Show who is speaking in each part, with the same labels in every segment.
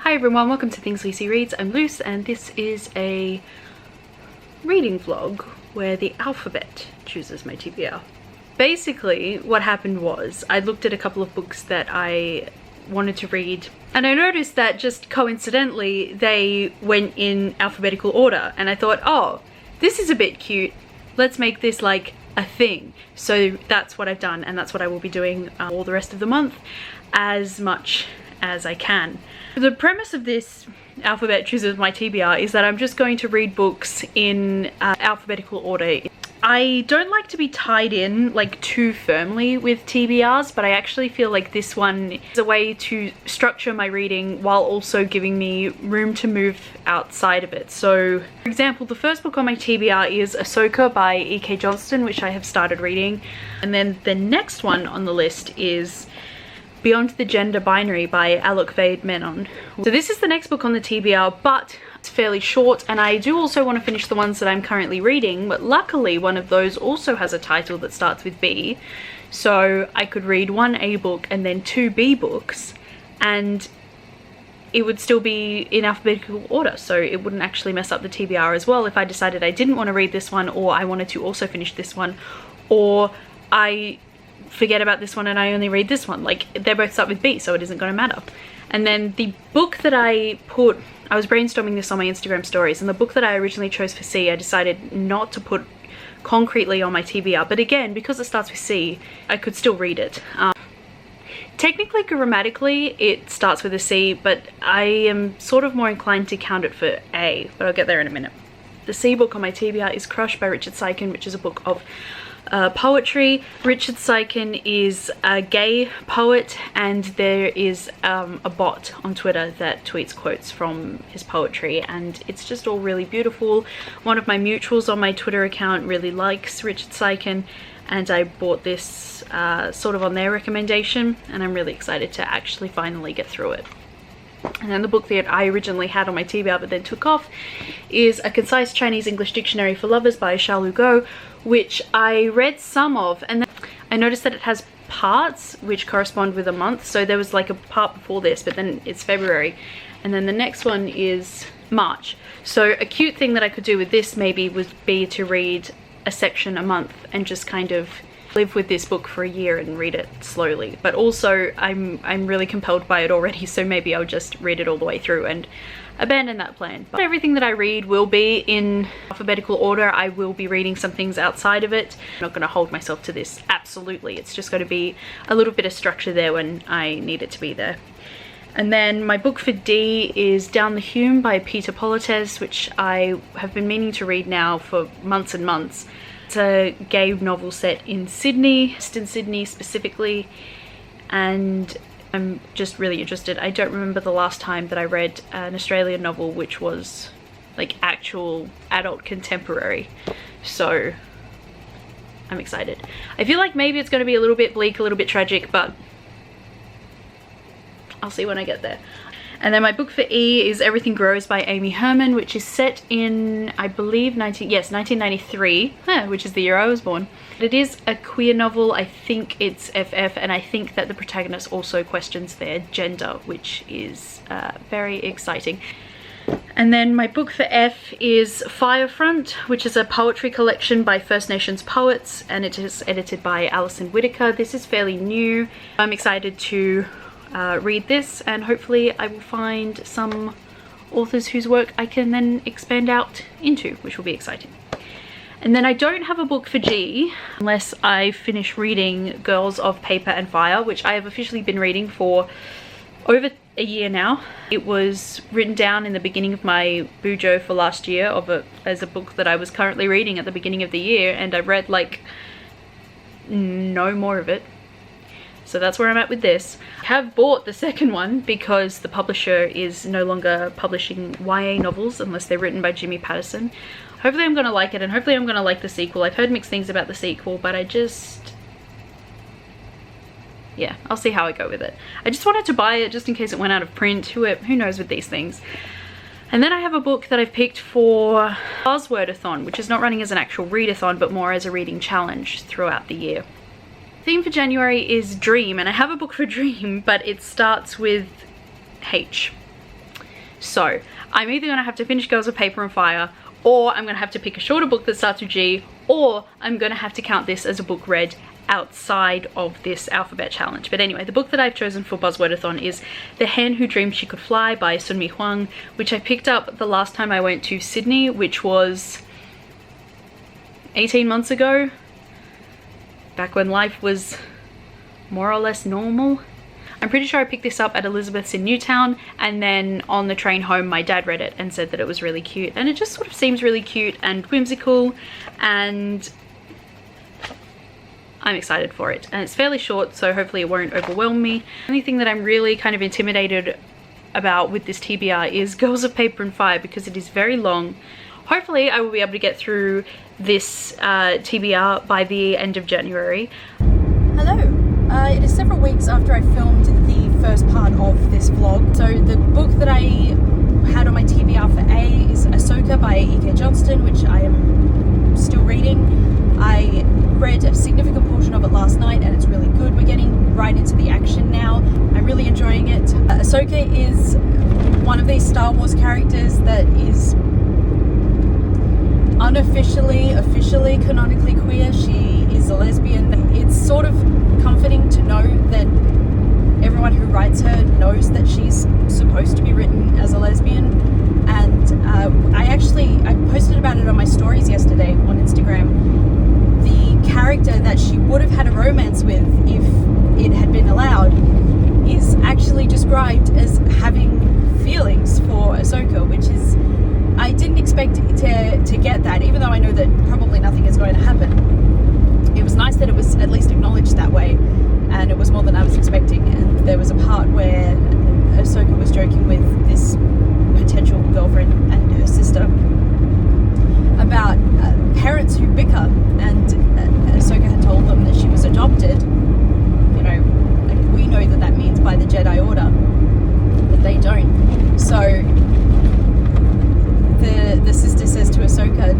Speaker 1: Hi everyone, welcome to Things Lucy Reads. I'm Luce and this is a reading vlog where the alphabet chooses my TBR. Basically what happened was I looked at a couple of books that I wanted to read and I noticed that just coincidentally they went in alphabetical order and I thought, oh, this is a bit cute, let's make this like a thing. So that's what I've done and that's what I will be doing all the rest of the month as much as I can. The premise of this alphabet chooses my TBR is that I'm just going to read books in alphabetical order. I don't like to be tied in like too firmly with TBRs, but I actually feel like this one is a way to structure my reading while also giving me room to move outside of it. So for example, the first book on my TBR is Ahsoka by E.K. Johnston, which I have started reading. And then the next one on the list is Beyond the Gender Binary by Alok Vaid-Menon. So this is the next book on the TBR, but it's fairly short and I do also want to finish the ones that I'm currently reading, but luckily one of those also has a title that starts with B, so I could read one A book and then two B books and it would still be in alphabetical order, so it wouldn't actually mess up the TBR as well if I decided I didn't want to read this one, or I wanted to also finish this one, or I forget about this one and I only read this one. Like, they both start with B, so it isn't going to matter. And then the book that I was brainstorming this on my Instagram stories, and the book that I originally chose for C, I decided not to put concretely on my TBR, but again, because it starts with C, I could still read it. Technically, grammatically, it starts with a C, but I am sort of more inclined to count it for A, but I'll get there in a minute. The C book on my TBR is Crush by Richard Sykin, which is a book of poetry. Richard Sykin is a gay poet and there is a bot on Twitter that tweets quotes from his poetry and it's just all really beautiful. One of my mutuals on my Twitter account really likes Richard Sykin and I bought this sort of on their recommendation and I'm really excited to actually finally get through it. And then the book that I originally had on my TBR but then took off is A Concise Chinese-English Dictionary for Lovers by Charles Hugo, which I read some of and then I noticed that it has parts which correspond with a month. So there was like a part before this, but then it's February and then the next one is March. So a cute thing that I could do with this maybe would be to read a section a month and just kind of live with this book for a year and read it slowly. But also I'm really compelled by it already, so maybe I'll just read it all the way through and abandon that plan. But everything that I read will be in alphabetical order. I will be reading some things outside of it. I'm not going to hold myself to this absolutely. It's just going to be a little bit of structure there when I need it to be there. And then my book for D is Down the Hume by Peter Polites, which I have been meaning to read now for months and months. It's a gay novel set in Sydney, Western Sydney specifically, and I'm just really interested. I don't remember the last time that I read an Australian novel which was like actual adult contemporary, so I'm excited. I feel like maybe it's going to be a little bit bleak, a little bit tragic, but I'll see when I get there. And then my book for E is Everything Grows by Amy Herman, which is set in, I believe, 1993, which is the year I was born. It is a queer novel. I think it's FF, and I think that the protagonist also questions their gender, which is very exciting. And then my book for F is Firefront, which is a poetry collection by First Nations poets, and it is edited by Alison Whittaker. This is fairly new. I'm excited to read this and hopefully I will find some authors whose work I can then expand out into, which will be exciting. And then I don't have a book for G unless I finish reading Girls of Paper and Fire, which I have officially been reading for over a year now. It was written down in the beginning of my Bujo for last year as a book that I was currently reading at the beginning of the year, and I read like no more of it. So that's where I'm at with this. I have bought the second one because the publisher is no longer publishing YA novels unless they're written by Jimmy Patterson. Hopefully I'm going to like it and hopefully I'm going to like the sequel. I've heard mixed things about the sequel, but yeah, I'll see how I go with it. I just wanted to buy it just in case it went out of print. Who knows with these things. And then I have a book that I've picked for Buzzwordathon, which is not running as an actual readathon but more as a reading challenge throughout the year. Theme for January is Dream, and I have a book for Dream, but it starts with H. So I'm either going to have to finish Girls of Paper and Fire, or I'm going to have to pick a shorter book that starts with G, or I'm going to have to count this as a book read outside of this alphabet challenge. But anyway, the book that I've chosen for Buzzwordathon is The Hen Who Dreamed She Could Fly by Sun Mi Huang, which I picked up the last time I went to Sydney, which was 18 months ago, back when life was more or less normal. I'm pretty sure I picked this up at Elizabeth's in Newtown, and then on the train home my dad read it and said that it was really cute, and it just sort of seems really cute and whimsical, and I'm excited for it. And it's fairly short, so hopefully it won't overwhelm me. The only thing that I'm really kind of intimidated about with this TBR is Girls of Paper and Fire, because it is very long. Hopefully I will be able to get through this TBR by the end of January.
Speaker 2: Hello. It is several weeks after I filmed the first part of this vlog. So the book that I had on my TBR for A is Ahsoka by E.K. Johnston, which I am still reading. I read a significant portion of it last night and it's really good. We're getting right into the action now. I'm really enjoying it. Ahsoka is one of these Star Wars characters that is unofficially, officially, canonically queer. She is a lesbian. It's sort of comforting to know that everyone who writes her knows that she's supposed to be written as a lesbian. And I posted about it on my stories yesterday on Instagram. The character that she would have had a romance with if it had been allowed is actually described as having feelings for Ahsoka, which is, I didn't expect to get that, even though I know that probably nothing is going to happen. It was nice that it was at least acknowledged that way, and it was more than I was expecting. And there was a part where Ahsoka was joking with this potential girlfriend and her sister about parents who bicker, and Ahsoka had told them that she was adopted, you know, and we know that that means by the Jedi Order, but they don't. So the sister says to Ahsoka,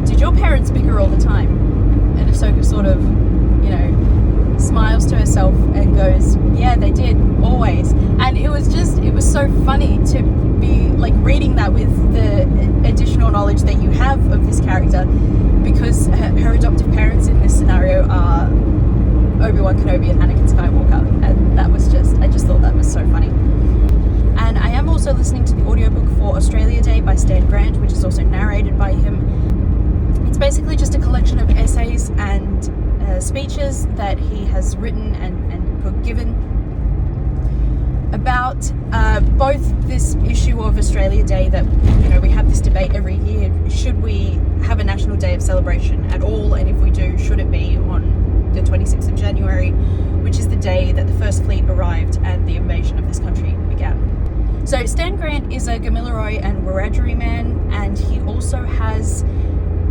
Speaker 2: did your parents bicker all the time? And Ahsoka sort of, you know, smiles to herself and goes, yeah, they did, always. And it was so funny to be like reading that with the additional knowledge that you have of this character, because her adoptive parents in this scenario are Obi-Wan Kenobi and Anakin Skywalker, and that was I just thought that was so funny. And I am also listening to the audiobook for Australia Day by Stan Grant, which is also narrated by him. It's basically just a collection of essays and speeches that he has written and given about both this issue of Australia Day, that, you know, we have this debate every year, should we have a national day of celebration at all, and if we do, should it be on the 26th of January, which is the day that the First Fleet arrived and the invasion of this country began. So Stan Grant is a Gamilaroi and Wiradjuri man, and he also has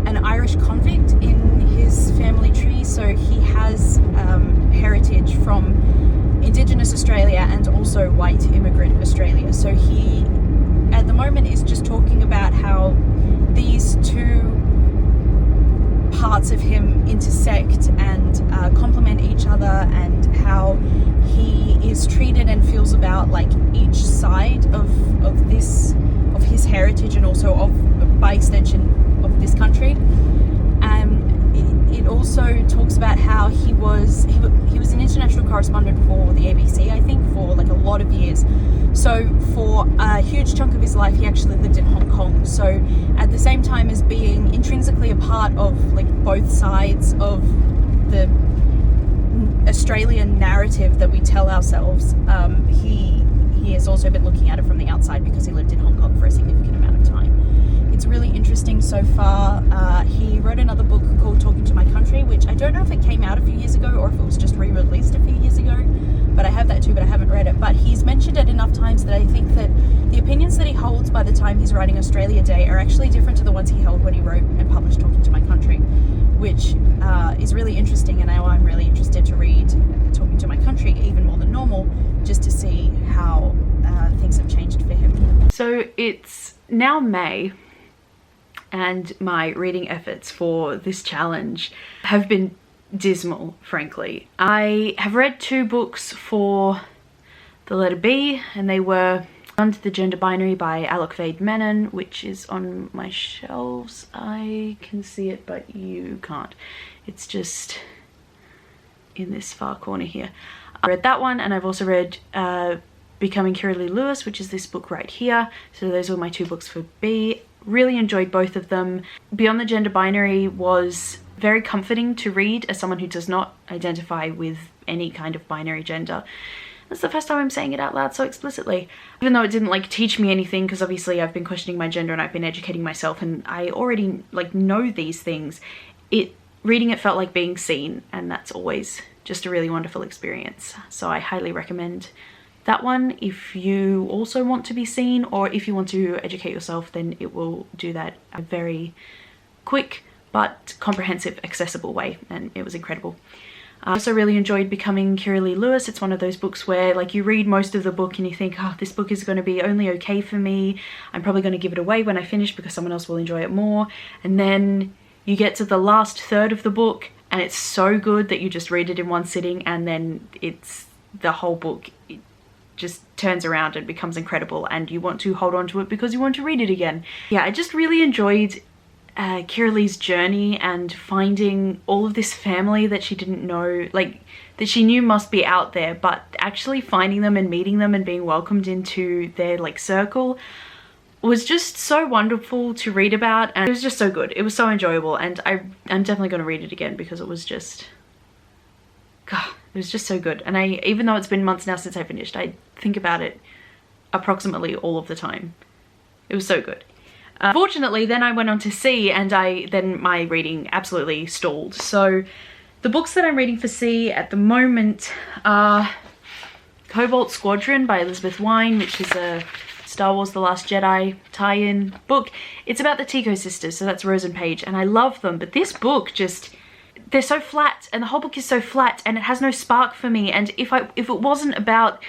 Speaker 2: an Irish convict in his family tree, so he has heritage from Indigenous Australia and also white immigrant Australia. So he, at the moment, is just talking about how these two parts of him intersect and complement each other, and how he is treated and feels about like each side of his heritage, and also of, by extension, of this country. It also talks about how he was an international correspondent for the ABC, I think, for like a lot of years. So for a huge chunk of his life, he actually lived in Hong Kong. So at the same time as being intrinsically a part of like both sides of the Australian narrative that we tell ourselves, he has also been looking at it from the outside because he lived in Hong Kong for a significant amount of time. It's really interesting so far. He wrote another book called Talking to My Country, which I don't know if it came out a few years ago or if it was just re-released a few years ago, but I have that too, but I haven't read it. But he's mentioned it enough times that I think that the opinions that he holds by the time he's writing Australia Day are actually different to the ones he held when he wrote and published Talking to My Country, which is really interesting. And now I'm really interested to read Talking to My Country even more than normal, just to see how things have changed for him.
Speaker 1: So it's now May, and my reading efforts for this challenge have been dismal, frankly. I have read 2 books for the letter B, and they were Under the Gender Binary by Alok Vaid Menon, which is on my shelves. I can see it, but you can't. It's just in this far corner here. I read that one, and I've also read Becoming Kira-Lee Lewis, which is this book right here. So those were my 2 books for B. Really enjoyed both of them. Beyond the Gender Binary was very comforting to read as someone who does not identify with any kind of binary gender. That's the first time I'm saying it out loud so explicitly. Even though it didn't like teach me anything, because obviously I've been questioning my gender and I've been educating myself and I already like know these things. Reading it felt like being seen, and that's always just a really wonderful experience. So I highly recommend that one if you also want to be seen, or if you want to educate yourself, then it will do that a very quick but comprehensive, accessible way, and it was incredible. I also really enjoyed Becoming Kira-Lee Lewis. It's one of those books where like you read most of the book and you think, oh, this book is going to be only okay for me. I'm probably going to give it away when I finish because someone else will enjoy it more. And then you get to the last third of the book and it's so good that you just read it in one sitting, and then it's the whole book. It just turns around and becomes incredible and you want to hold on to it because you want to read it again. Yeah, I just really enjoyed Kira-Lee's journey and finding all of this family that she didn't know, like that she knew must be out there, but actually finding them and meeting them and being welcomed into their like circle was just so wonderful to read about, and it was just so good. It was so enjoyable, and I'm definitely going to read it again because it was just, God, it was just so good. And even though it's been months now since I finished, I think about it approximately all of the time. It was so good. Fortunately, then I went on to C, and then my reading absolutely stalled. So the books that I'm reading for C at the moment are Cobalt Squadron by Elizabeth Wein, which is a Star Wars The Last Jedi tie-in book. It's about the Tico sisters, so that's Rose and Paige, and I love them, but this book just, they're so flat, and the whole book is so flat, and it has no spark for me. And if it wasn't about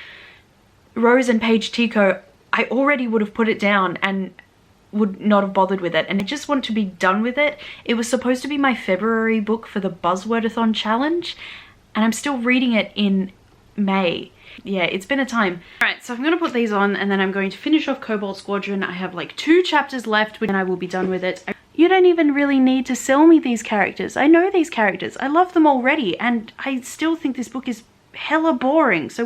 Speaker 1: Rose and Paige Tico, I already would have put it down and would not have bothered with it, and I just want to be done with it. It was supposed to be my February book for the Buzzwordathon challenge, and I'm still reading it in May. Yeah, it's been a time. Alright, so I'm going to put these on and then I'm going to finish off Cobalt Squadron. I have like 2 chapters left and I will be done with it. You don't even really need to sell me these characters. I know these characters. I love them already, and I still think this book is hella boring. So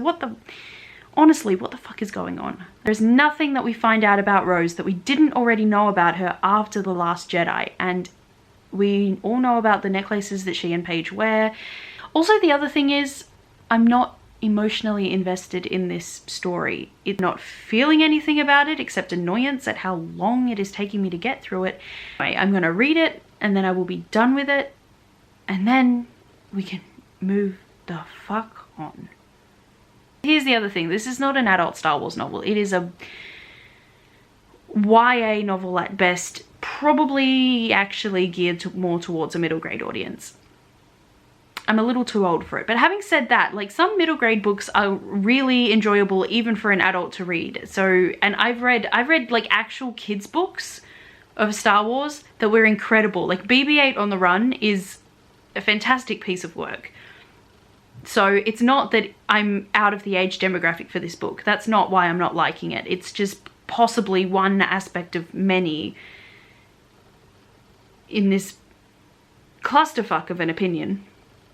Speaker 1: honestly, what the fuck is going on? There's nothing that we find out about Rose that we didn't already know about her after The Last Jedi, and we all know about the necklaces that she and Paige wear. Also, the other thing is, I'm not emotionally invested in this story. It's not feeling anything about it except annoyance at how long it is taking me to get through it. Anyway, I'm gonna read it and then I will be done with it, and then we can move the fuck on. Here's the other thing. This is not an adult Star Wars novel. It is a YA novel at best, probably actually geared more towards a middle grade audience. I'm a little too old for it. But having said that, like, some middle grade books are really enjoyable even for an adult to read. So, and I've read like actual kids books of Star Wars that were incredible. Like BB-8 on the Run is a fantastic piece of work. So it's not that I'm out of the age demographic for this book. That's not why I'm not liking it. It's just possibly one aspect of many in this clusterfuck of an opinion.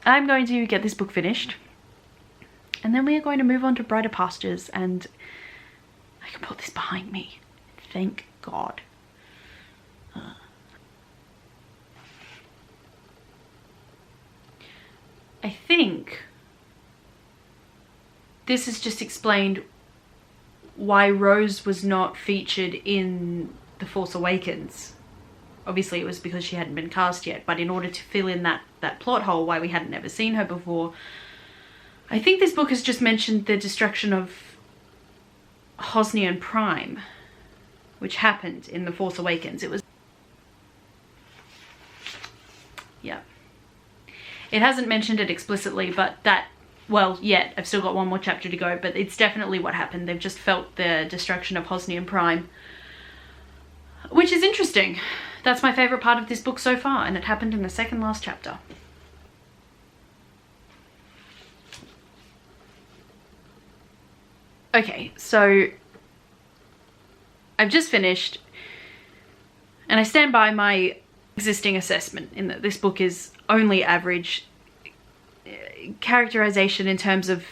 Speaker 1: I'm going to get this book finished, and then we are going to move on to brighter pastures, and I can put this behind me. Thank God. I think this has just explained why Rose was not featured in The Force Awakens. Obviously it was because she hadn't been cast yet, but in order to fill in that plot hole why we hadn't ever seen her before, I think this book has just mentioned the destruction of Hosnian Prime, which happened in The Force Awakens. It was... yeah. It hasn't mentioned it explicitly, but that... well, yet. I've still got one more chapter to go, but it's definitely what happened. They've just felt the destruction of Hosnian Prime, which is interesting. That's my favourite part of this book so far, and it happened in the second last chapter. Okay, so I've just finished, and I stand by my existing assessment in that this book is only average. Characterization in terms of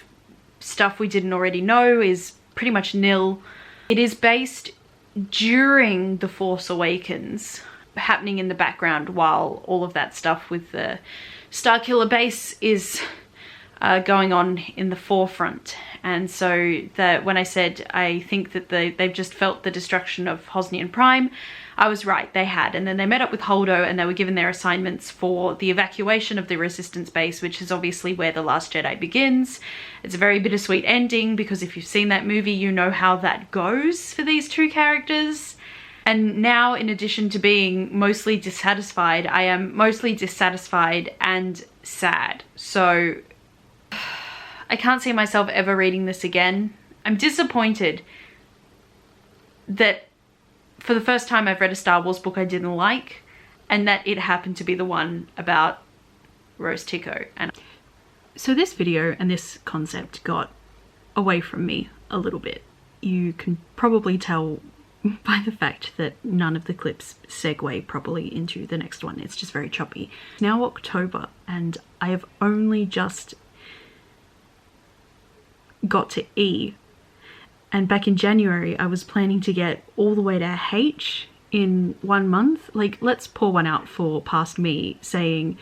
Speaker 1: stuff we didn't already know is pretty much nil. It is based during The Force Awakens, happening in the background while all of that stuff with the Starkiller base is going on in the forefront. And so that when I said I think that they've just felt the destruction of Hosnian Prime, I was right, they had. And then they met up with Holdo and they were given their assignments for the evacuation of the Resistance base, which is obviously where The Last Jedi begins. It's a very bittersweet ending because if you've seen that movie, you know how that goes for these two characters. And now, in addition to being mostly dissatisfied, I am mostly dissatisfied and sad. So I can't see myself ever reading this again. I'm disappointed that for the first time I've read a Star Wars book I didn't like, and that it happened to be the one about Rose Tico. And so this video and this concept got away from me a little bit. You can probably tell by the fact that none of the clips segue properly into the next one. It's just very choppy. It's now October and I have only just got to E. And back in January, I was planning to get all the way to H in 1 month. Like, let's pour one out for past me saying,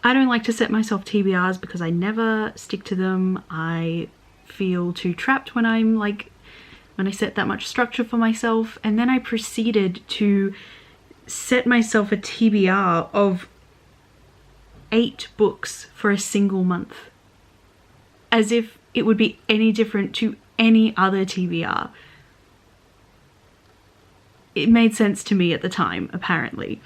Speaker 1: I don't like to set myself TBRs because I never stick to them. I feel too trapped when I set that much structure for myself. And then I proceeded to set myself a TBR of 8 books for a single month. As if it would be any different to any other TBR. It made sense to me at the time, apparently.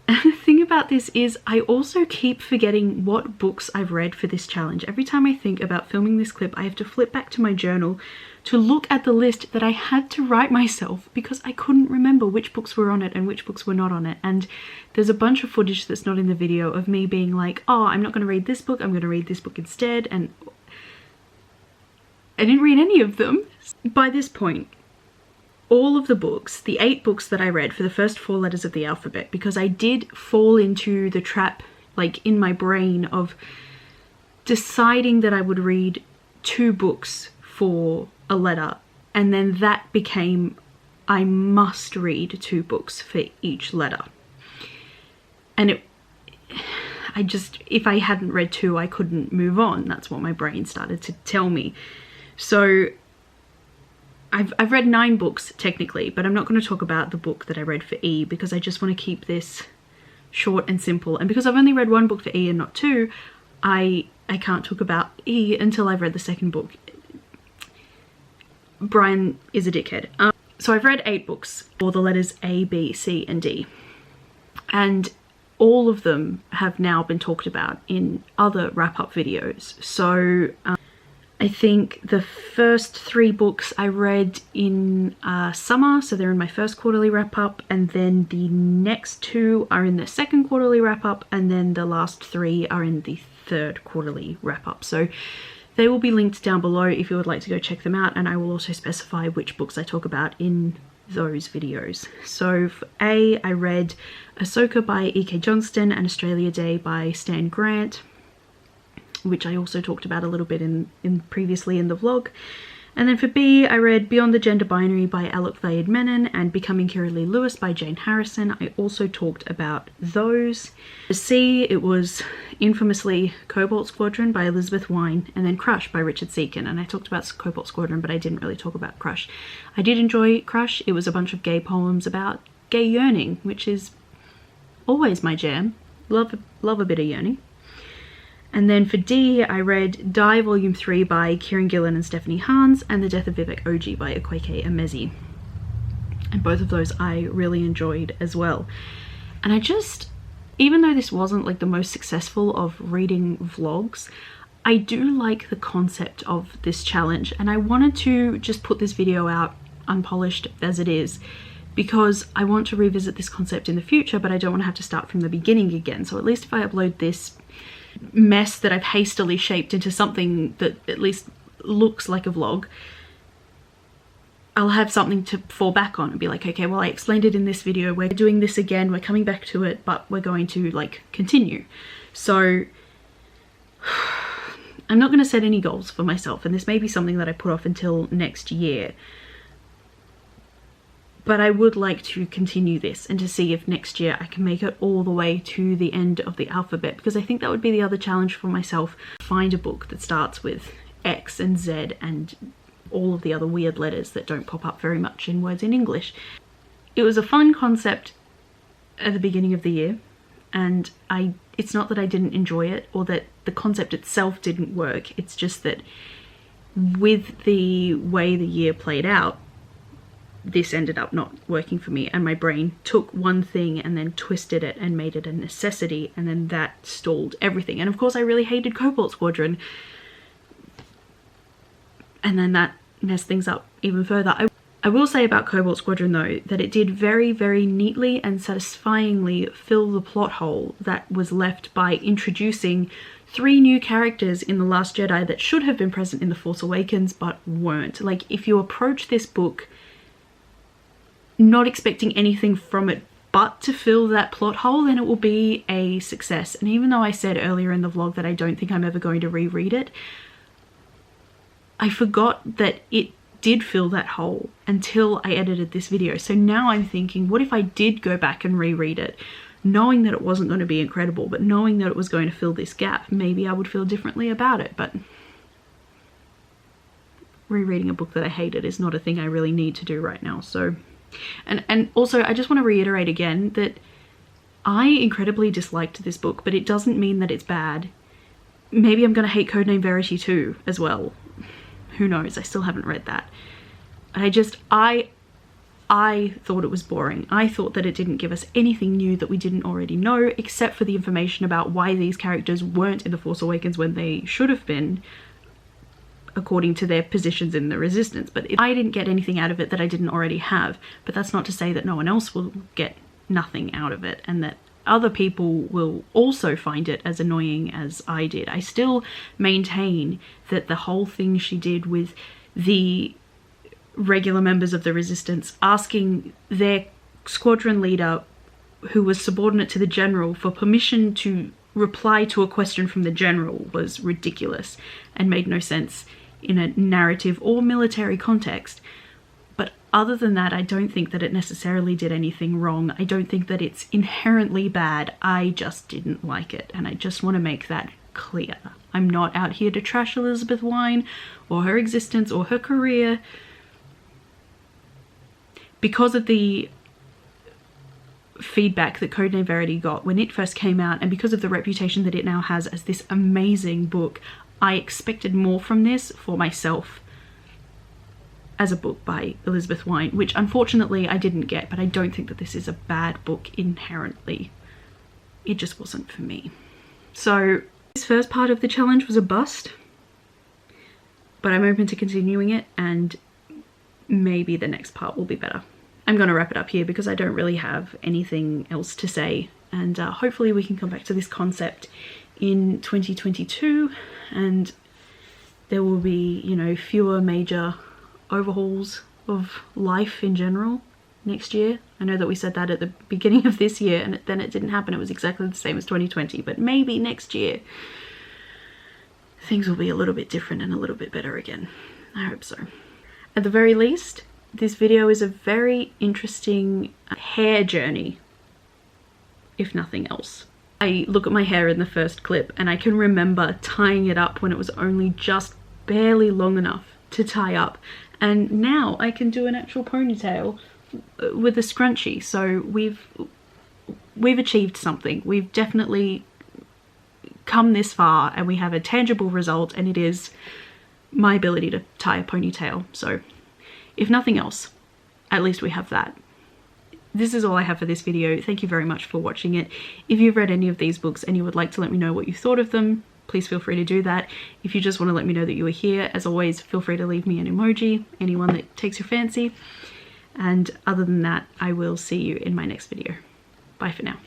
Speaker 1: And the thing about this is I also keep forgetting what books I've read for this challenge. Every time I think about filming this clip, I have to flip back to my journal to look at the list that I had to write myself because I couldn't remember which books were on it and which books were not on it. And there's a bunch of footage that's not in the video of me being like, oh, I'm not going to read this book, I'm going to read this book instead. And I didn't read any of them. By this point, all of the books, the 8 books that I read for the first 4 letters of the alphabet, because I did fall into the trap, like in my brain, of deciding that I would read 2 books for a letter, and then that became I must read 2 books for each letter. And if I hadn't read 2, I couldn't move on. That's what my brain started to tell me. So I've read 9 books technically, but I'm not going to talk about the book that I read for E because I just want to keep this short and simple. And because I've only read 1 book for E and not 2, I can't talk about E until I've read the second book. Brian is a dickhead. So I've read 8 books for the letters A, B, C, and D. And all of them have now been talked about in other wrap-up videos. So I think the first 3 books I read in summer, so they're in my first quarterly wrap-up, and then the next 2 are in the second quarterly wrap-up, and then the last 3 are in the third quarterly wrap-up. So they will be linked down below if you would like to go check them out, and I will also specify which books I talk about in those videos. So for A, I read Ahsoka by E.K. Johnston and Australia Day by Stan Grant, which I also talked about a little bit previously in the vlog. And then for B, I read Beyond the Gender Binary by Alok Vaid Menon and Becoming Kira Lee Lewis by Jane Harrison. I also talked about those. For C, it was infamously Cobalt Squadron by Elizabeth Wine, and then Crush by Richard Seekin. And I talked about Cobalt Squadron, but I didn't really talk about Crush. I did enjoy Crush. It was a bunch of gay poems about gay yearning, which is always my jam. Love a bit of yearning. And then for D, I read Die Volume 3 by Kieran Gillen and Stephanie Hans, and The Death of Vivek Oji by Akwaeke Emezi. And both of those I really enjoyed as well. And I just, even though this wasn't like the most successful of reading vlogs, I do like the concept of this challenge. And I wanted to just put this video out unpolished as it is, because I want to revisit this concept in the future, but I don't want to have to start from the beginning again. So at least if I upload this mess that I've hastily shaped into something that at least looks like a vlog, I'll have something to fall back on and be like, okay, well, I explained it in this video, we're doing this again, we're coming back to it, but we're going to like continue. So I'm not going to set any goals for myself, and this may be something that I put off until next year, but I would like to continue this and to see if next year I can make it all the way to the end of the alphabet, because I think that would be the other challenge for myself. Find a book that starts with X and Z and all of the other weird letters that don't pop up very much in words in English. It was a fun concept at the beginning of the year, and it's not that I didn't enjoy it or that the concept itself didn't work. It's just that with the way the year played out, this ended up not working for me, and my brain took one thing and then twisted it and made it a necessity, and then that stalled everything. And of course I really hated Cobalt Squadron, and then that messed things up even further. I will say about Cobalt Squadron though, that it did very, very neatly and satisfyingly fill the plot hole that was left by introducing 3 new characters in The Last Jedi that should have been present in The Force Awakens but weren't. Like, if you approach this book not expecting anything from it but to fill that plot hole, then it will be a success. And even though I said earlier in the vlog that I don't think I'm ever going to reread it, I forgot that it did fill that hole until I edited this video. So now I'm thinking, what if I did go back and reread it, knowing that it wasn't going to be incredible, but knowing that it was going to fill this gap? Maybe I would feel differently about it. But rereading a book that I hated is not a thing I really need to do right now. So, and also I just want to reiterate again that I incredibly disliked this book, but it doesn't mean that it's bad. Maybe I'm going to hate Codename Verity too as well. Who knows? I still haven't read that. I thought it was boring. I thought that it didn't give us anything new that we didn't already know, except for the information about why these characters weren't in The Force Awakens when they should have been, according to their positions in the Resistance. But I didn't get anything out of it that I didn't already have. But that's not to say that no one else will get nothing out of it, and that other people will also find it as annoying as I did. I still maintain that the whole thing she did with the regular members of the Resistance asking their squadron leader, who was subordinate to the general, for permission to reply to a question from the general was ridiculous and made no sense in a narrative or military context. But other than that, I don't think that it necessarily did anything wrong. I don't think that it's inherently bad. I just didn't like it, and I just want to make that clear. I'm not out here to trash Elizabeth Wine or her existence or her career. Because of the feedback that Codename Verity got when it first came out, and because of the reputation that it now has as this amazing book, I expected more from this for myself as a book by Elizabeth Wine, which unfortunately I didn't get. But I don't think that this is a bad book inherently. It just wasn't for me. So this first part of the challenge was a bust, but I'm open to continuing it, and maybe the next part will be better. I'm going to wrap it up here because I don't really have anything else to say, and hopefully we can come back to this concept in 2022, and there will be, you know, fewer major overhauls of life in general next year. I know that we said that at the beginning of this year, and then it didn't happen. It was exactly the same as 2020, but maybe next year things will be a little bit different and a little bit better again. I hope so. At the very least, this video is a very interesting hair journey, if nothing else. I look at my hair in the first clip and I can remember tying it up when it was only just barely long enough to tie up, and now I can do an actual ponytail with a scrunchie. So we've achieved something. We've definitely come this far, and we have a tangible result, and it is my ability to tie a ponytail. So if nothing else, at least we have that. This is all I have for this video. Thank you very much for watching it. If you've read any of these books and you would like to let me know what you thought of them, please feel free to do that. If you just want to let me know that you were here, as always, feel free to leave me an emoji, anyone that takes your fancy. And other than that, I will see you in my next video. Bye for now.